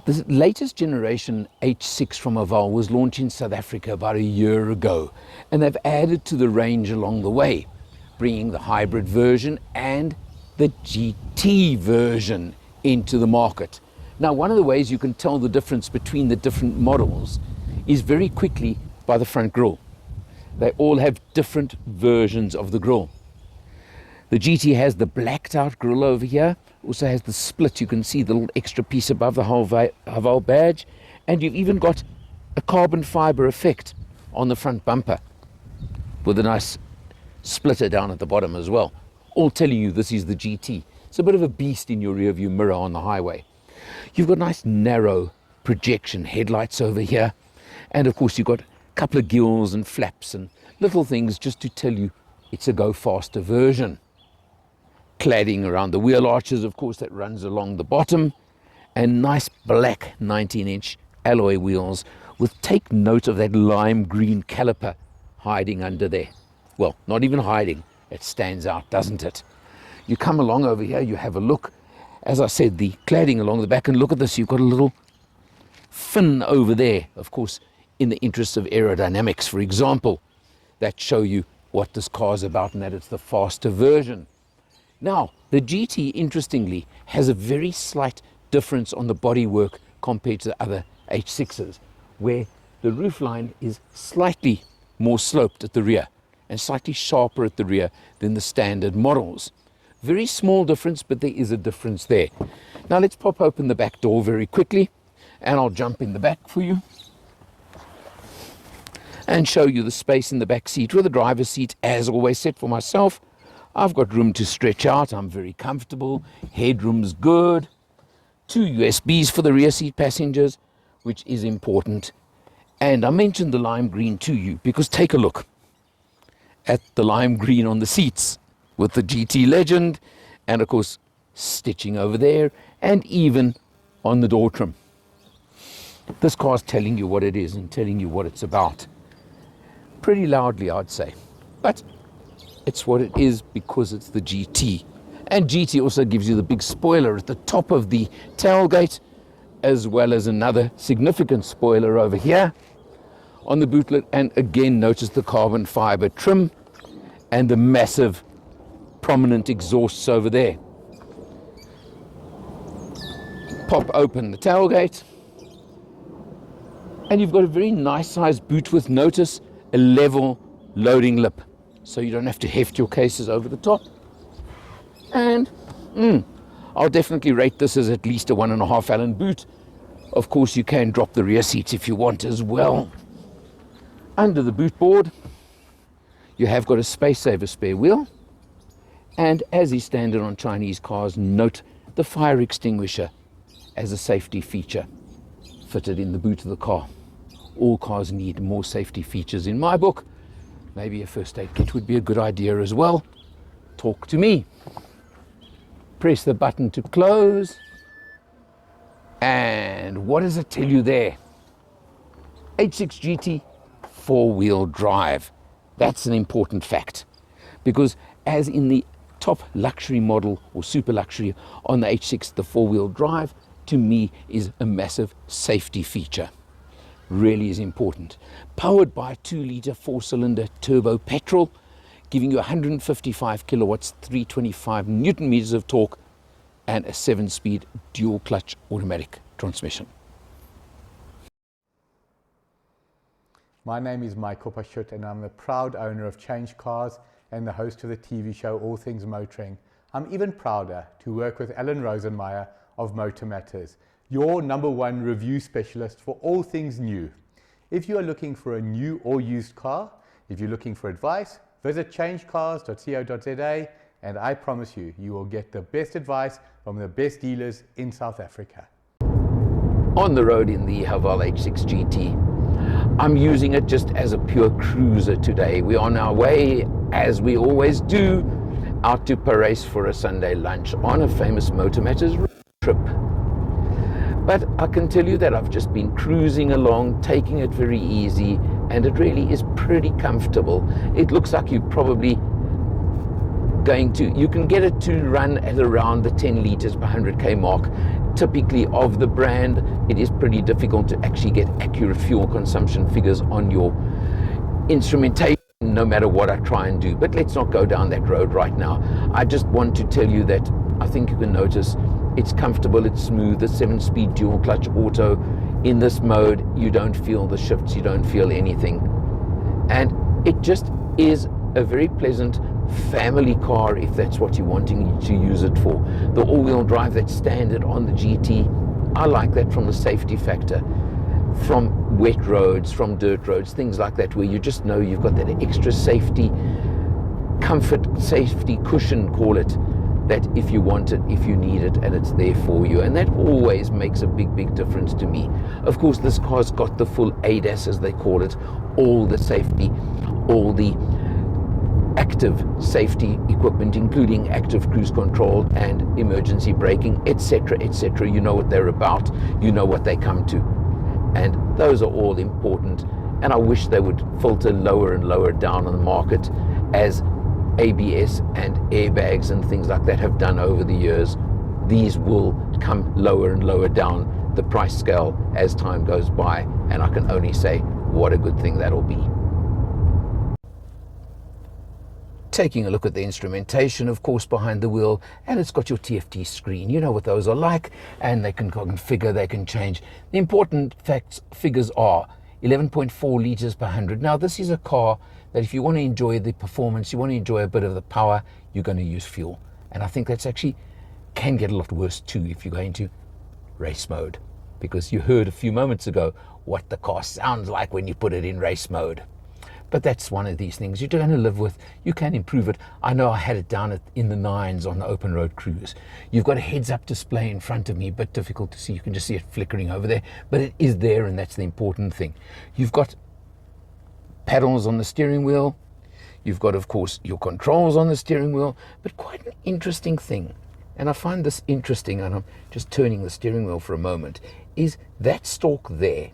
The latest generation H6 from Haval was launched in South Africa about a year ago, and they've added to the range along the way, bringing the hybrid version and the GT version into the market. Now, one of the ways you can tell the difference between the different models is very quickly by the front grille. They all have different versions of the grille. The GT has the blacked out grille over here, also has the split. You can see the little extra piece above the Haval badge, and you've even got a carbon fiber effect on the front bumper with a nice splitter down at the bottom as well, all telling you this is the GT. It's a bit of a beast in your rear view mirror on the highway. You've got nice narrow projection headlights over here, and of course you've got a couple of gills and flaps and little things just to tell you it's a go faster version. Cladding around the wheel arches, of course, that runs along the bottom, and nice black 19-inch alloy wheels with, take note of that lime green caliper hiding under there. Well, not even hiding, it stands out, doesn't it? You come along over here, you have a look, as I said, the cladding along the back, and look at this, you've got a little fin over there, of course, in the interest of aerodynamics, for example, that show you what this car is about and that it's the faster version. Now, the GT, interestingly, has a very slight difference on the bodywork compared to the other H6s, where the roofline is slightly more sloped at the rear and slightly sharper at the rear than the standard models. Very small difference, but there is a difference there. Now, let's pop open the back door very quickly, and I'll jump in the back for you and show you the space in the back seat, with the driver's seat, as always, set for myself. I've got room to stretch out. I'm very comfortable. Headroom's good. 2 USBs for the rear seat passengers, which is important. And I mentioned the lime green to you because take a look at the lime green on the seats with the GT legend, and of course stitching over there, and even on the door trim. This car's telling you what it is and telling you what it's about. Pretty loudly, I'd say. But it's what it is because it's the GT. And GT also gives you the big spoiler at the top of the tailgate, as well as another significant spoiler over here on the bootlet. And again, notice the carbon fiber trim and the massive prominent exhausts over there. Pop open the tailgate, and you've got a very nice sized boot with, notice, a level loading lip, so you don't have to heft your cases over the top. And I'll definitely rate this as at least a 1.5 Allen boot. Of course, you can drop the rear seats if you want as well. Under the boot board, you have got a space saver spare wheel, and as is standard on Chinese cars, note the fire extinguisher as a safety feature fitted in the boot of the car. All cars need more safety features in my book. Maybe a first aid kit would be a good idea as well. Talk to me. Press the button to close, and what does it tell you there? H6GT 4-wheel drive. That's an important fact, because as in the top luxury model or super luxury on the H6, the 4-wheel drive to me is a massive safety feature. Really is important. Powered by a 2-litre 4-cylinder turbo petrol, giving you 155 kilowatts, 325 newton meters of torque, and a 7-speed dual clutch automatic transmission. My name is Michael Pashut, and I'm the proud owner of Change Cars and the host of the TV show All Things Motoring. I'm even prouder to work with Alan Rosenmeyer of Motor Matters, your #1 review specialist for all things new. If you are looking for a new or used car, if you're looking for advice, visit changecars.co.za, and I promise you, you will get the best advice from the best dealers in South Africa. On the road in the Haval H6GT, I'm using it just as a pure cruiser today. We're on our way, as we always do, out to Paris for a Sunday lunch on a famous Motor Matters trip. But I can tell you that I've just been cruising along, taking it very easy, and it really is pretty comfortable. It looks like you're probably you can get it to run at around the 10 liters per 100k mark. Typically of the brand, it is pretty difficult to actually get accurate fuel consumption figures on your instrumentation, no matter what I try and do. But let's not go down that road right now. I just want to tell you that I think you can notice it's comfortable, it's smooth, the 7-speed dual clutch auto. In this mode, you don't feel the shifts, you don't feel anything. And it just is a very pleasant family car if that's what you're wanting to use it for. The all-wheel drive that's standard on the GT, I like that from the safety factor. From wet roads, from dirt roads, things like that, where you just know you've got that extra safety, comfort, safety cushion, call it, that if you want it, if you need it, and it's there for you. And that always makes a big difference to me. Of course, this car's got the full ADAS, as they call it, all the safety, all the active safety equipment, including active cruise control and emergency braking, etc., etc. You know what they're about, you know what they come to. And those are all important. And I wish they would filter lower and lower down on the market, as ABS and airbags and things like that have done over the years. These will come lower and lower down the price scale as time goes by. And I can only say, what a good thing that'll be. Taking a look at the instrumentation, of course, behind the wheel, and it's got your TFT screen. You know what those are like, and they can configure, they can change. The important figures are 11.4 liters per 100. Now, this is a car that if you want to enjoy the performance, you want to enjoy a bit of the power, you're going to use fuel. And I think that's actually can get a lot worse too if you go into race mode, because you heard a few moments ago what the car sounds like when you put it in race mode. But that's one of these things you're going to live with. You can improve it. I know I had it down in the 9s on the open road cruise. You've got a heads-up display in front of me, but difficult to see. You can just see it flickering over there, but it is there, and that's the important thing. You've got paddles on the steering wheel. You've got, of course, your controls on the steering wheel, but quite an interesting thing, and I find this interesting, and I'm just turning the steering wheel for a moment, is that stalk there.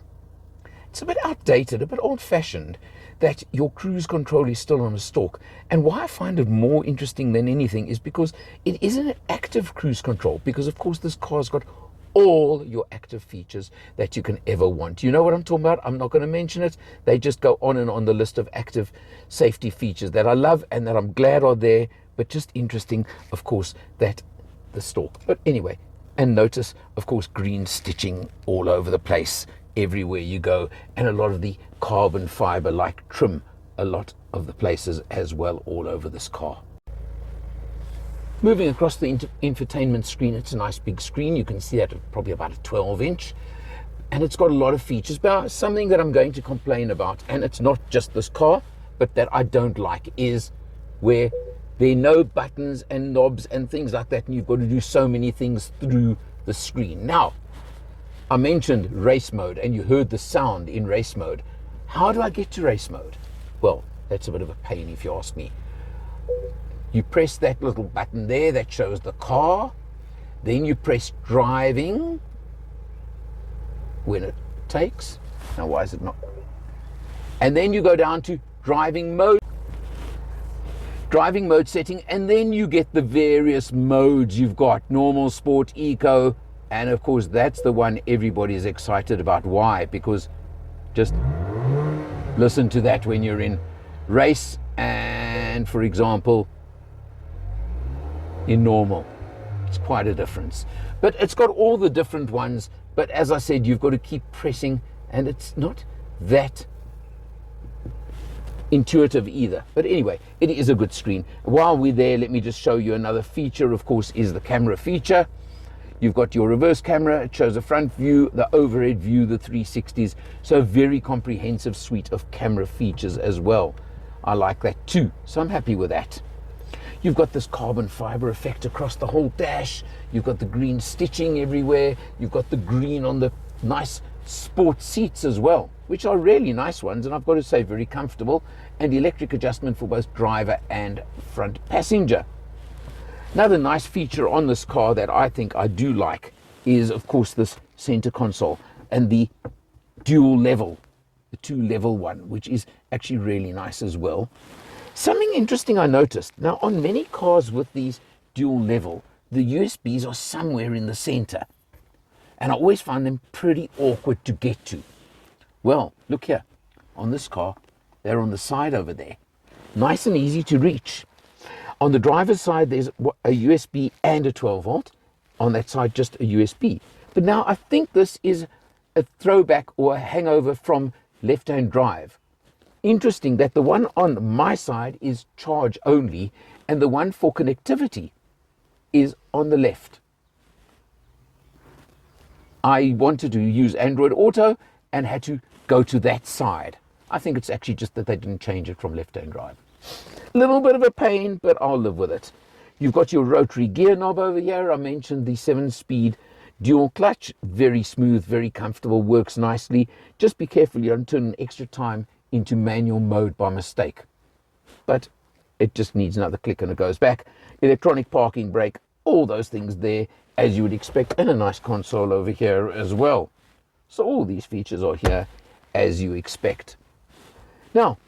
It's a bit outdated, a bit old-fashioned, that your cruise control is still on a stalk. And why I find it more interesting than anything is because it isn't an active cruise control, because of course this car's got all your active features that you can ever want. You know what I'm talking about? I'm not going to mention it. They just go on and on the list of active safety features that I love and that I'm glad are there, but just interesting, of course, that the stalk. But anyway, and notice, of course, green stitching all over the place, everywhere you go, and a lot of the carbon fiber like trim a lot of the places as well all over this car. Moving across the infotainment screen, it's a nice big screen. You can see that at probably about a 12-inch, and it's got a lot of features. But something that I'm going to complain about, and it's not just this car, but that I don't like, is where there are no buttons and knobs and things like that, and you've got to do so many things through the screen. Now, I mentioned race mode, and you heard the sound in race mode. How do I get to race mode? Well, that's a bit of a pain if you ask me. You press that little button there that shows the car, then you press driving when it takes. Now, why is it not? And then you go down to driving mode setting, and then you get the various modes you've got: normal, sport, eco. And of course, that's the one everybody's excited about. Why? Because just listen to that when you're in race and, for example, in normal. It's quite a difference. But it's got all the different ones. But as I said, you've got to keep pressing, and it's not that intuitive either. But anyway, it is a good screen. While we're there, let me just show you another feature, of course, is the camera feature. You've got your reverse camera. It shows a front view, the overhead view, the 360s. So a very comprehensive suite of camera features as well. I like that too. So I'm happy with that. You've got this carbon fiber effect across the whole dash. You've got the green stitching everywhere. You've got the green on the nice sport seats as well, which are really nice ones, and I've got to say very comfortable, and electric adjustment for both driver and front passenger. Another nice feature on this car that I think I do like is, of course, this center console and the dual level, the 2-level one, which is actually really nice as well. Something interesting I noticed, now on many cars with these dual level, the USBs are somewhere in the center, and I always find them pretty awkward to get to. Well, look here, on this car, they're on the side over there, nice and easy to reach. On the driver's side, there's a USB and a 12 volt. On that side, just a USB. But now I think this is a throwback or a hangover from left-hand drive. Interesting that the one on my side is charge only, and the one for connectivity is on the left. I wanted to use Android Auto and had to go to that side. I think it's actually just that they didn't change it from left-hand drive. A little bit of a pain, but I'll live with it. You've got your rotary gear knob over here. I mentioned the 7-speed dual clutch. Very smooth, very comfortable, works nicely. Just be careful you don't turn an extra time into manual mode by mistake. But it just needs another click and it goes back. Electronic parking brake, all those things there as you would expect, and a nice console over here as well. So all these features are here as you expect. Now,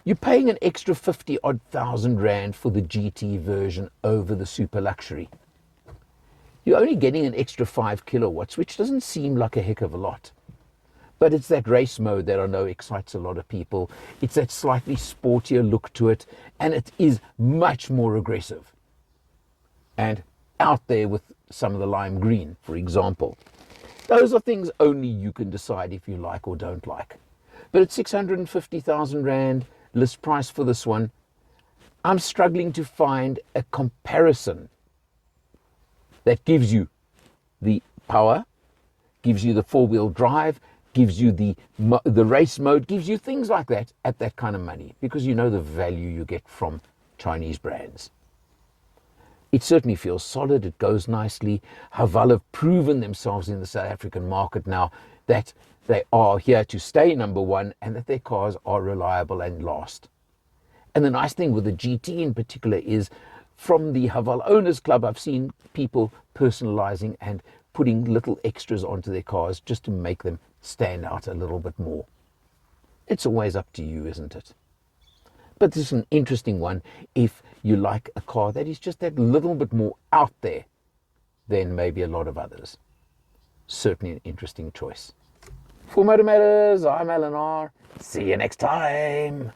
you're paying an extra 50-odd thousand rand for the GT version over the super luxury. You're only getting an extra 5 kilowatts, which doesn't seem like a heck of a lot. But it's that race mode that I know excites a lot of people. It's that slightly sportier look to it, and it is much more aggressive. And out there with some of the lime green, for example. Those are things only you can decide if you like or don't like. But at 650,000 rand, list price for this one, I'm struggling to find a comparison that gives you the power, gives you the 4-wheel drive, gives you the race mode, gives you things like that at that kind of money, because you know the value you get from Chinese brands. It certainly feels solid, it goes nicely. Haval have proven themselves in the South African market now that they are here to stay number one and that their cars are reliable and last. And the nice thing with the GT in particular is, from the Haval Owners Club, I've seen people personalizing and putting little extras onto their cars just to make them stand out a little bit more. It's always up to you, isn't it? But this is an interesting one if you like a car that is just that little bit more out there than maybe a lot of others. Certainly an interesting choice. For Motor Matters, I'm Alan R. See you next time.